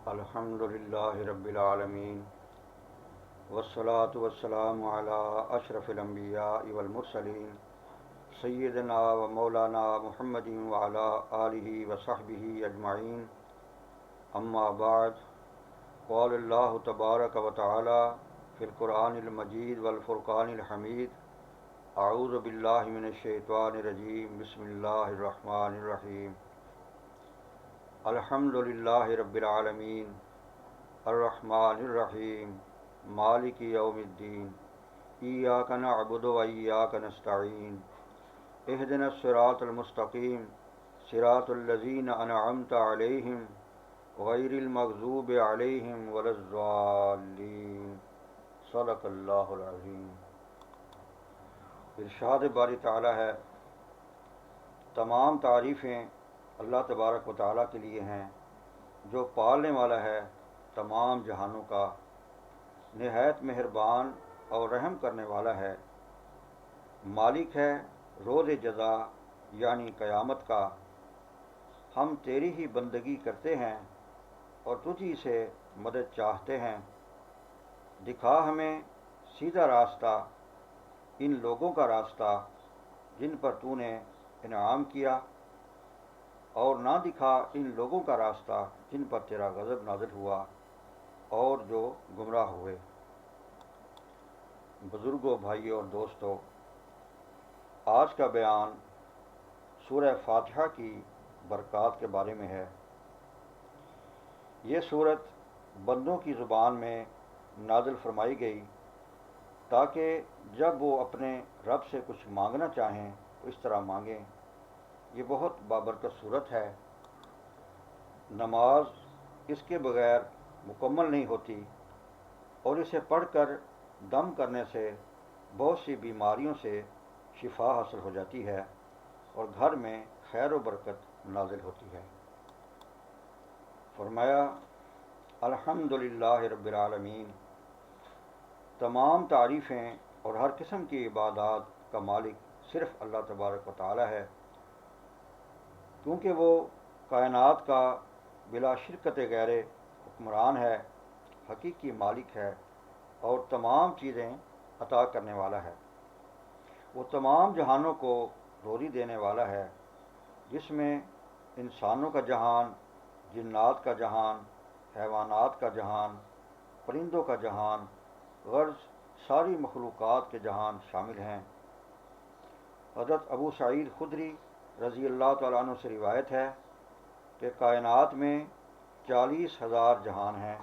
الحمد للہ رب العالمین والصلاة والسلام علی اشرف الانبیاء والمرسلین سیدنا و مولانا محمد وعلی آلہ وصحبہ اجمعین اما بعد قال اللہ تبارک و تعالی فی القرآن المجید والفرقان الحمید اعوذ باللہ من الشیطان الرجیم بسم اللہ الرحمن الرحیم الحمد للہ رب العالمین الرحمن الرحیم مالک یوم الدین ایاک نعبد و ایاک نستعین اہدنا الصراط المستقیم صراط الذین انعمت علیہم غیر المغضوب علیہم ولا الضالین صدق اللہ العظیم۔ ارشاد باری تعالی ہے، تمام تعریفیں اللہ تبارک و تعالیٰ کے لیے ہیں جو پالنے والا ہے تمام جہانوں کا، نہایت مہربان اور رحم کرنے والا ہے، مالک ہے روز جزا یعنی قیامت کا۔ ہم تیری ہی بندگی کرتے ہیں اور تجھی سے مدد چاہتے ہیں، دکھا ہمیں سیدھا راستہ، ان لوگوں کا راستہ جن پر تو نے انعام کیا، اور نہ دکھا ان لوگوں کا راستہ جن پر تیرا غضب نازل ہوا اور جو گمراہ ہوئے۔ بزرگوں، بھائیوں اور دوستوں، آج کا بیان سورہ فاتحہ کی برکات کے بارے میں ہے۔ یہ سورت بندوں کی زبان میں نازل فرمائی گئی تاکہ جب وہ اپنے رب سے کچھ مانگنا چاہیں تو اس طرح مانگیں۔ یہ بہت بابرکت صورت ہے۔ نماز اس کے بغیر مکمل نہیں ہوتی، اور اسے پڑھ کر دم کرنے سے بہت سی بیماریوں سے شفا حاصل ہو جاتی ہے اور گھر میں خیر و برکت نازل ہوتی ہے۔ فرمایا، الحمد للہ رب العالمین، تمام تعریفیں اور ہر قسم کی عبادات کا مالک صرف اللہ تبارک و تعالی ہے، کیونکہ وہ کائنات کا بلا شرکت غیر حکمران ہے، حقیقی مالک ہے اور تمام چیزیں عطا کرنے والا ہے۔ وہ تمام جہانوں کو روزی دینے والا ہے، جس میں انسانوں کا جہان، جنات کا جہان، حیوانات کا جہان، پرندوں کا جہان، غرض ساری مخلوقات کے جہان شامل ہیں۔ حضرت ابو سعید خدری رضی اللہ تعالیٰ عنہ سے روایت ہے کہ کائنات میں 40,000 جہان ہیں،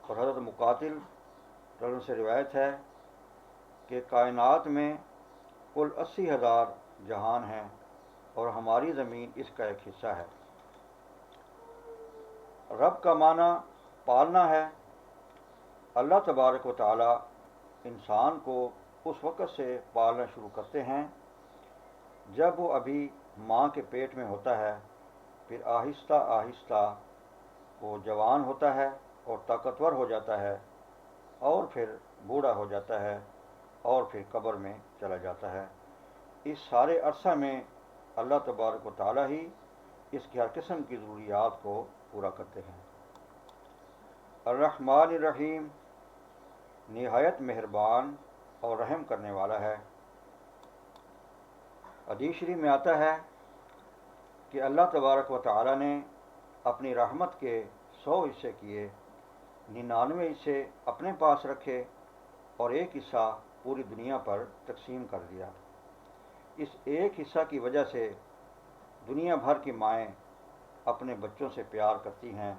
اور حضرت مقاتل رضی اللہ عنہ سے روایت ہے کہ کائنات میں کل 80,000 جہان ہیں اور ہماری زمین اس کا ایک حصہ ہے۔ رب کا معنی پالنا ہے۔ اللہ تبارک و تعالی انسان کو اس وقت سے پالنا شروع کرتے ہیں جب وہ ابھی ماں کے پیٹ میں ہوتا ہے، پھر آہستہ آہستہ وہ جوان ہوتا ہے اور طاقتور ہو جاتا ہے، اور پھر بوڑھا ہو جاتا ہے، اور پھر قبر میں چلا جاتا ہے۔ اس سارے عرصہ میں اللہ تبارک و تعالی ہی اس کی ہر قسم کی ضروریات کو پورا کرتے ہیں۔ الرحمن الرحیم، نہایت مہربان اور رحم کرنے والا ہے۔ حدیث شریف میں آتا ہے کہ اللہ تبارک و تعالی نے اپنی رحمت کے 100 حصے کیے، 99 حصے اپنے پاس رکھے اور ایک حصہ پوری دنیا پر تقسیم کر دیا۔ اس ایک حصہ کی وجہ سے دنیا بھر کی مائیں اپنے بچوں سے پیار کرتی ہیں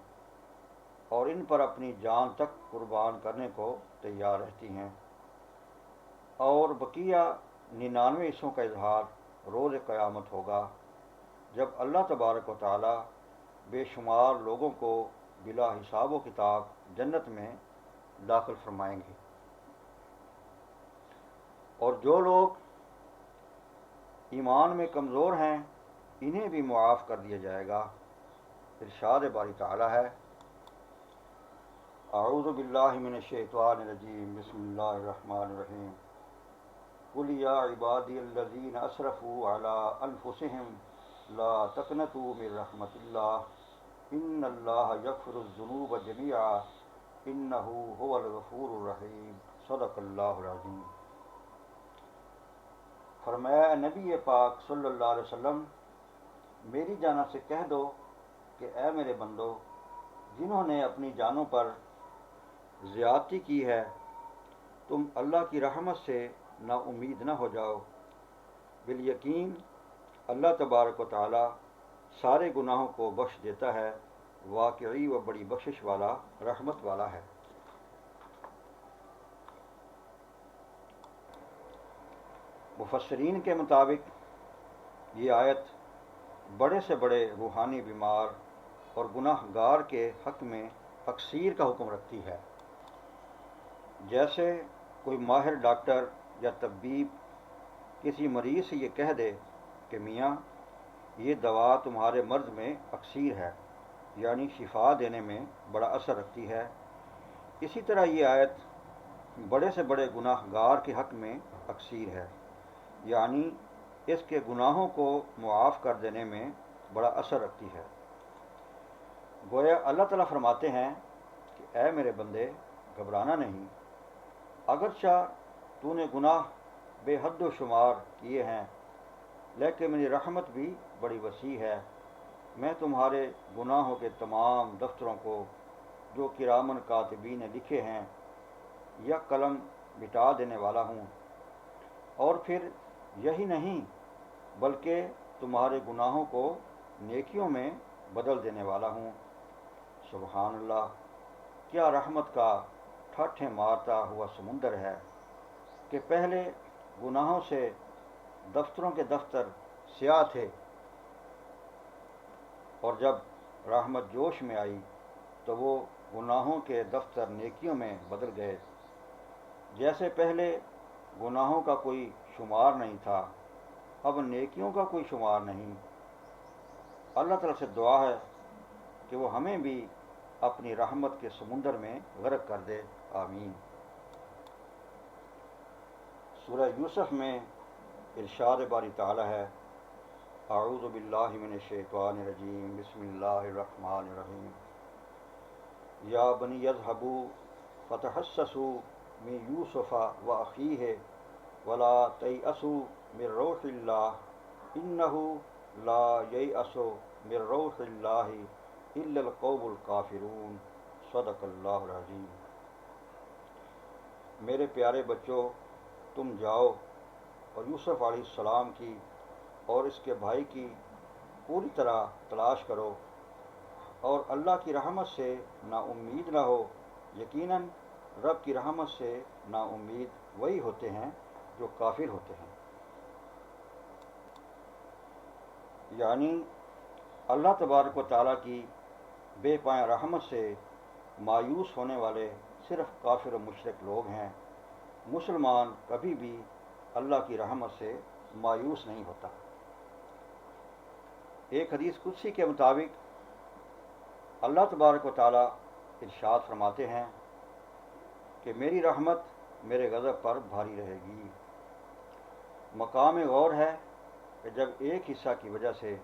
اور ان پر اپنی جان تک قربان کرنے کو تیار رہتی ہیں، اور بقیہ 99 حصوں کا اظہار روز قیامت ہوگا، جب اللہ تبارک و تعالی بے شمار لوگوں کو بلا حساب و کتاب جنت میں داخل فرمائیں گے، اور جو لوگ ایمان میں کمزور ہیں انہیں بھی معاف کر دیا جائے گا۔ ارشاد باری تعالی ہے، اعوذ باللہ من الشیطان الرجیم، بسم اللہ الرحمن الرحیم، قل یا عبادی الذین اسرفوا علی انفسہم لا تقنطوا من رحمت اللہ ان اللہ یغفر الذنوب جميعا انہ هو الغفور الرحیم۔ صدق اللہ العظیم۔ فرمایا اے نبی پاک صلی اللہ علیہ وسلم، میری جانب سے کہہ دو کہ اے میرے بندو، جنہوں نے اپنی جانوں پر زیادتی کی ہے، تم اللہ کی رحمت سے نا امید نہ ہو جاؤ۔ بالیقین اللہ تبارک و تعالی سارے گناہوں کو بخش دیتا ہے، واقعی و بڑی بخشش والا، رحمت والا ہے۔ مفسرین کے مطابق یہ آیت بڑے سے بڑے روحانی بیمار اور گناہ گار کے حق میں تقصیر کا حکم رکھتی ہے۔ جیسے کوئی ماہر ڈاکٹر یا طبیب کسی مریض سے یہ کہہ دے کہ میاں یہ دوا تمہارے مرض میں اکثیر ہے، یعنی شفا دینے میں بڑا اثر رکھتی ہے، اسی طرح یہ آیت بڑے سے بڑے گناہ گار کے حق میں اکثیر ہے، یعنی اس کے گناہوں کو معاف کر دینے میں بڑا اثر رکھتی ہے۔ گویا اللہ تعالیٰ فرماتے ہیں کہ اے میرے بندے، گھبرانا نہیں، اگرچہ تو نے گناہ بے حد و شمار کیے ہیں، لیکن میری رحمت بھی بڑی وسیع ہے۔ میں تمہارے گناہوں کے تمام دفتروں کو جو کرامن کاتبین نے لکھے ہیں یا قلم مٹا دینے والا ہوں، اور پھر یہی نہیں بلکہ تمہارے گناہوں کو نیکیوں میں بدل دینے والا ہوں۔ سبحان اللہ، کیا رحمت کا ٹھاٹھیں مارتا ہوا سمندر ہے کہ پہلے گناہوں سے دفتروں کے دفتر سیاہ تھے، اور جب رحمت جوش میں آئی تو وہ گناہوں کے دفتر نیکیوں میں بدل گئے۔ جیسے پہلے گناہوں کا کوئی شمار نہیں تھا، اب نیکیوں کا کوئی شمار نہیں۔ اللہ تعالیٰ سے دعا ہے کہ وہ ہمیں بھی اپنی رحمت کے سمندر میں غرق کر دے، آمین۔ سورہ یوسف میں ارشاد باری تعالیٰ ہے، اعوذ باللہ من الشیطان الرجیم، بسم اللہ الرحمن الرحیم۔ یا بنی اذھبوا فتحسسوا من یوسف واخیہ ولا تیأسوا من روح اللہ انہ لا ییأس من روح اللہ الا القوم الکافرون۔ صدق اللہ العظیم۔ میرے پیارے بچوں، تم جاؤ اور یوسف علیہ السلام کی اور اس کے بھائی کی پوری طرح تلاش کرو، اور اللہ کی رحمت سے نا امید نہ ہو۔ یقیناً رب کی رحمت سے نا امید وہی ہوتے ہیں جو کافر ہوتے ہیں۔ یعنی اللہ تبارک و تعالیٰ کی بے پایہ رحمت سے مایوس ہونے والے صرف کافر و مشرک لوگ ہیں۔ مسلمان کبھی بھی اللہ کی رحمت سے مایوس نہیں ہوتا۔ ایک حدیث قدسی کے مطابق اللہ تبارک و تعالیٰ ارشاد فرماتے ہیں کہ میری رحمت میرے غضب پر بھاری رہے گی۔ مقام غور ہے کہ جب ایک حصہ کی وجہ سے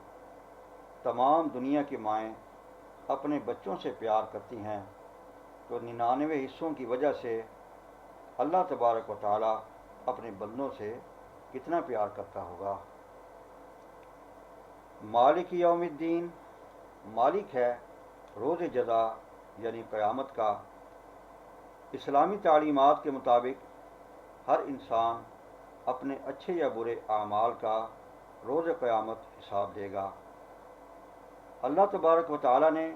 تمام دنیا کی مائیں اپنے بچوں سے پیار کرتی ہیں، تو 99 حصوں کی وجہ سے اللہ تبارک و تعالیٰ اپنے بندوں سے کتنا پیار کرتا ہوگا۔ مالک یوم الدین، مالک ہے روز جزا یعنی قیامت کا۔ اسلامی تعلیمات کے مطابق ہر انسان اپنے اچھے یا برے اعمال کا روز قیامت حساب دے گا۔ اللہ تبارک و تعالیٰ نے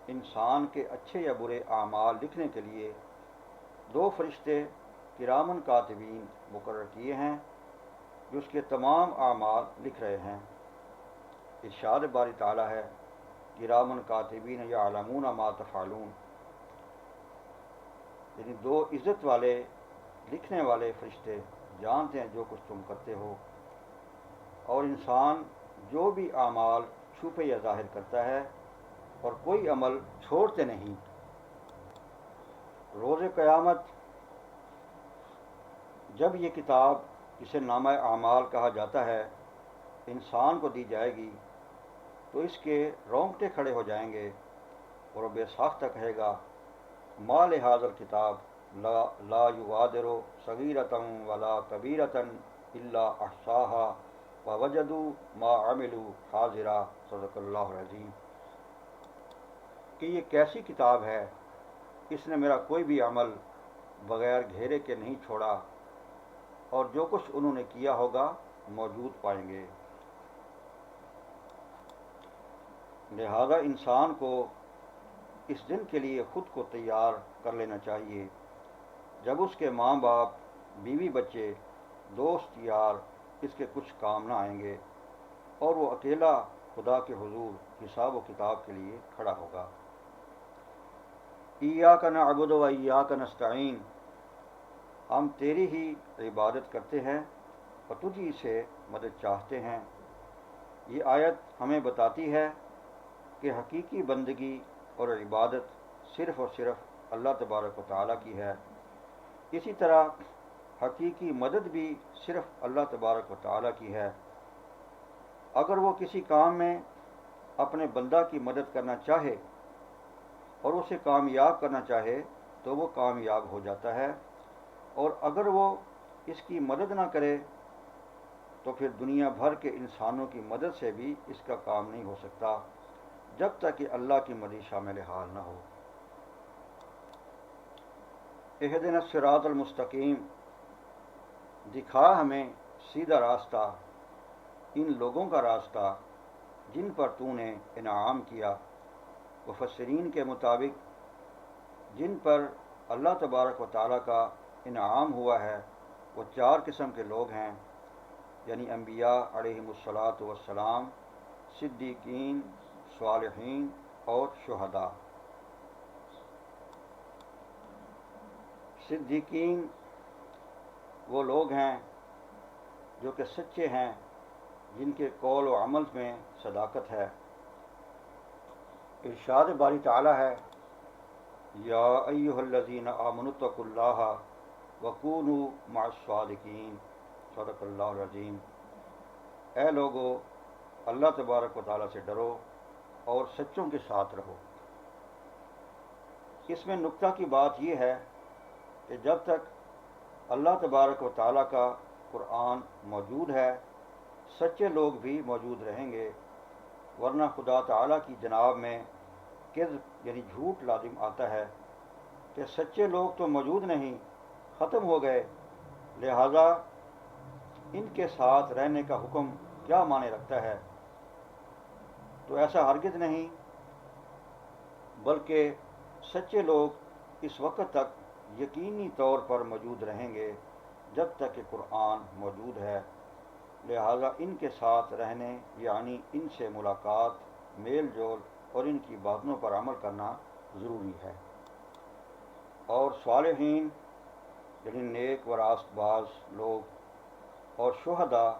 انسان کے اچھے یا برے اعمال لکھنے کے لیے 2 فرشتے کرامن کاتبین مقرر کیے ہیں جو اس کے تمام اعمال لکھ رہے ہیں۔ ارشاد باری تعالیٰ ہے، کرامن کاتبین یعلمون ما تفعلون، یعنی 2 عزت والے لکھنے والے فرشتے جانتے ہیں جو کچھ تم کرتے ہو۔ اور انسان جو بھی اعمال چھپے یا ظاہر کرتا ہے اور کوئی عمل چھوڑتے نہیں۔ روز قیامت جب یہ کتاب، جسے نامہ اعمال کہا جاتا ہے، انسان کو دی جائے گی، تو اس کے رونگٹے کھڑے ہو جائیں گے اور وہ بے ساختہ کہے گا ما لہذا الکتاب لا یغادر صغیرۃ ولا کبیرۃ الا احصاها ووجدوا ما عملوا حاضرا، صدق اللہ العظیم۔ کہ یہ کیسی کتاب ہے، اس نے میرا کوئی بھی عمل بغیر گھیرے کے نہیں چھوڑا، اور جو کچھ انہوں نے کیا ہوگا موجود پائیں گے۔ لہذا انسان کو اس دن کے لیے خود کو تیار کر لینا چاہیے جب اس کے ماں باپ، بیوی بچے، دوست یار اس کے کچھ کام نہ آئیں گے اور وہ اکیلا خدا کے حضور حساب و کتاب کے لیے کھڑا ہوگا۔ ایاک نعبد و ایاک نستعین، ہم تیری ہی عبادت کرتے ہیں اور تجھی سے مدد چاہتے ہیں۔ یہ آیت ہمیں بتاتی ہے کہ حقیقی بندگی اور عبادت صرف اور صرف اللہ تبارک و تعالیٰ کی ہے۔ اسی طرح حقیقی مدد بھی صرف اللہ تبارک و تعالیٰ کی ہے۔ اگر وہ کسی کام میں اپنے بندہ کی مدد کرنا چاہے اور اسے کامیاب کرنا چاہے تو وہ کامیاب ہو جاتا ہے، اور اگر وہ اس کی مدد نہ کرے تو پھر دنیا بھر کے انسانوں کی مدد سے بھی اس کا کام نہیں ہو سکتا جب تک کہ اللہ کی مرضی شامل حال نہ ہو۔ اہدنا الصراط المستقیم، دکھا ہمیں سیدھا راستہ، ان لوگوں کا راستہ جن پر تو نے انعام کیا۔ مفسرین کے مطابق جن پر اللہ تبارک و تعالیٰ کا انعام ہوا ہے وہ 4 قسم کے لوگ ہیں، یعنی انبیاء علیہم الصلاۃ والسلام، صدیقین، صالحین اور شہداء۔ صدیقین وہ لوگ ہیں جو کہ سچے ہیں، جن کے قول و عمل میں صداقت ہے۔ ارشاد باری تعالیٰ ہے یا ایھا الذین آمنوا اتقوا اللہ وکونوا مع الصادقین، صدق اللہ العظیم۔ اے لوگو، اللہ تبارک و تعالیٰ سے ڈرو اور سچوں کے ساتھ رہو۔ اس میں نکتہ کی بات یہ ہے کہ جب تک اللہ تبارک و تعالیٰ کا قرآن موجود ہے سچے لوگ بھی موجود رہیں گے، ورنہ خدا تعالیٰ کی جناب میں کذب یعنی جھوٹ لازم آتا ہے کہ سچے لوگ تو موجود نہیں، ختم ہو گئے، لہذا ان کے ساتھ رہنے کا حکم کیا معنی رکھتا ہے؟ تو ایسا ہرگز نہیں، بلکہ سچے لوگ اس وقت تک یقینی طور پر موجود رہیں گے جب تک کہ قرآن موجود ہے، لہذا ان کے ساتھ رہنے یعنی ان سے ملاقات، میل جول اور ان کی باتوں پر عمل کرنا ضروری ہے۔ اور صالحین یعنی نیک و راست باز لوگ، اور شہداء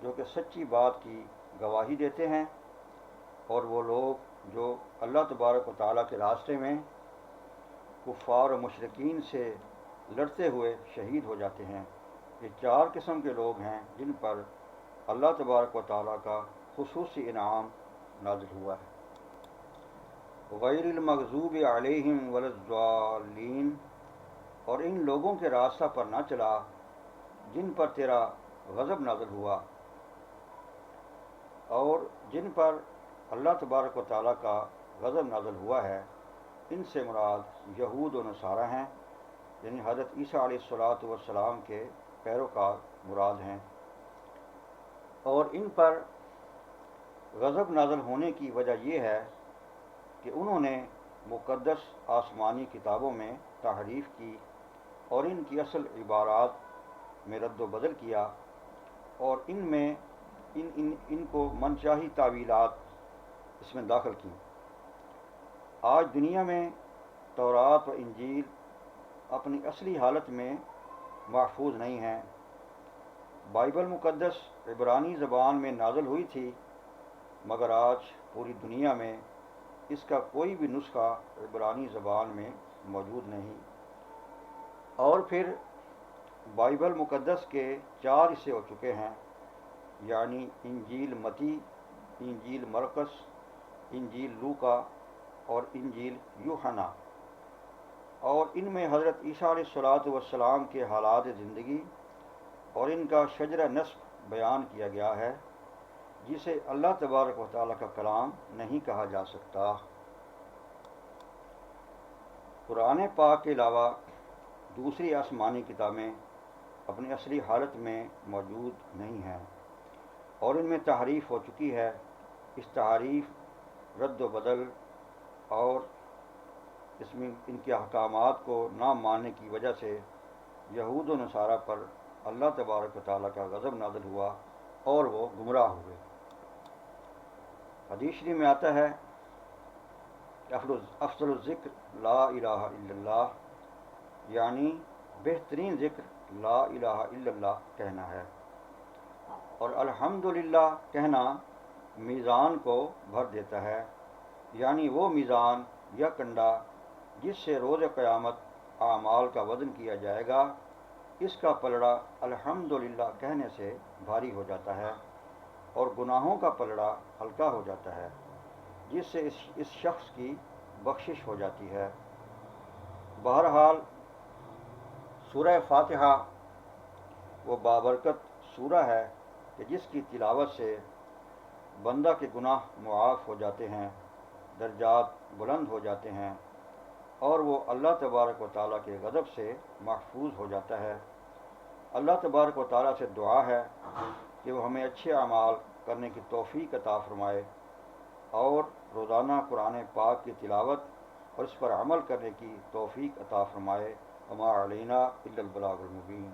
جو کہ سچی بات کی گواہی دیتے ہیں، اور وہ لوگ جو اللہ تبارک و تعالیٰ کے راستے میں کفار و مشرکین سے لڑتے ہوئے شہید ہو جاتے ہیں۔ یہ 4 قسم کے لوگ ہیں جن پر اللہ تبارک و تعالیٰ کا خصوصی انعام نازل ہوا ہے۔ غیر المغضوب علیہم ولا الضالین، اور ان لوگوں کے راستہ پر نہ چلا جن پر تیرا غضب نازل ہوا، اور جن پر اللہ تبارک و تعالیٰ کا غضب نازل ہوا ہے ان سے مراد یہود و نصارہ ہیں، یعنی حضرت عیسیٰ علیہ الصلاۃ والسلام کے پیروکار مراد ہیں۔ اور ان پر غضب نازل ہونے کی وجہ یہ ہے کہ انہوں نے مقدس آسمانی کتابوں میں تحریف کی اور ان کی اصل عبارات میں رد و بدل کیا، اور ان میں ان کو منچاہی تعویلات اس میں داخل کی۔ آج دنیا میں تورات و انجیل اپنی اصلی حالت میں محفوظ نہیں ہیں۔ بائبل مقدس عبرانی زبان میں نازل ہوئی تھی، مگر آج پوری دنیا میں اس کا کوئی بھی نسخہ عبرانی زبان میں موجود نہیں۔ اور پھر بائبل مقدس کے 4 حصے ہو چکے ہیں، یعنی انجیل متی، انجیل مرقس، انجیل لوکا اور انجیل یوحنا، اور ان میں حضرت عیسیٰ علیہ الصلوۃ والسلام کے حالات زندگی اور ان کا شجرہ نسب بیان کیا گیا ہے، جسے اللہ تبارک و تعالیٰ کا کلام نہیں کہا جا سکتا۔ قرآن پاک کے علاوہ دوسری آسمانی کتابیں اپنی اصلی حالت میں موجود نہیں ہیں اور ان میں تحریف ہو چکی ہے۔ اس تحریف، رد و بدل اور اس میں ان کے احکامات کو نہ ماننے کی وجہ سے یہود و نصارہ پر اللہ تبارک و تعالیٰ کا غضب نازل ہوا اور وہ گمراہ ہوئے۔ حدیث شریف میں آتا ہے کہ افضل الذکر لا الہ الا اللہ، یعنی بہترین ذکر لا الہ الا اللہ کہنا ہے، اور الحمدللہ کہنا میزان کو بھر دیتا ہے، یعنی وہ میزان یا کنڈا جس سے روز قیامت اعمال کا وزن کیا جائے گا، اس کا پلڑا الحمدللہ کہنے سے بھاری ہو جاتا ہے اور گناہوں کا پلڑا ہلکا ہو جاتا ہے، جس سے اس شخص کی بخشش ہو جاتی ہے۔ بہرحال سورہ فاتحہ وہ بابرکت سورہ ہے کہ جس کی تلاوت سے بندہ کے گناہ معاف ہو جاتے ہیں، درجات بلند ہو جاتے ہیں اور وہ اللہ تبارک و تعالیٰ کے غضب سے محفوظ ہو جاتا ہے۔ اللہ تبارک و تعالیٰ سے دعا ہے کہ وہ ہمیں اچھے اعمال کرنے کی توفیق عطا فرمائے اور روزانہ قرآن پاک کی تلاوت اور اس پر عمل کرنے کی توفیق عطا فرمائے۔ وما علینا الا البلاغ المبین۔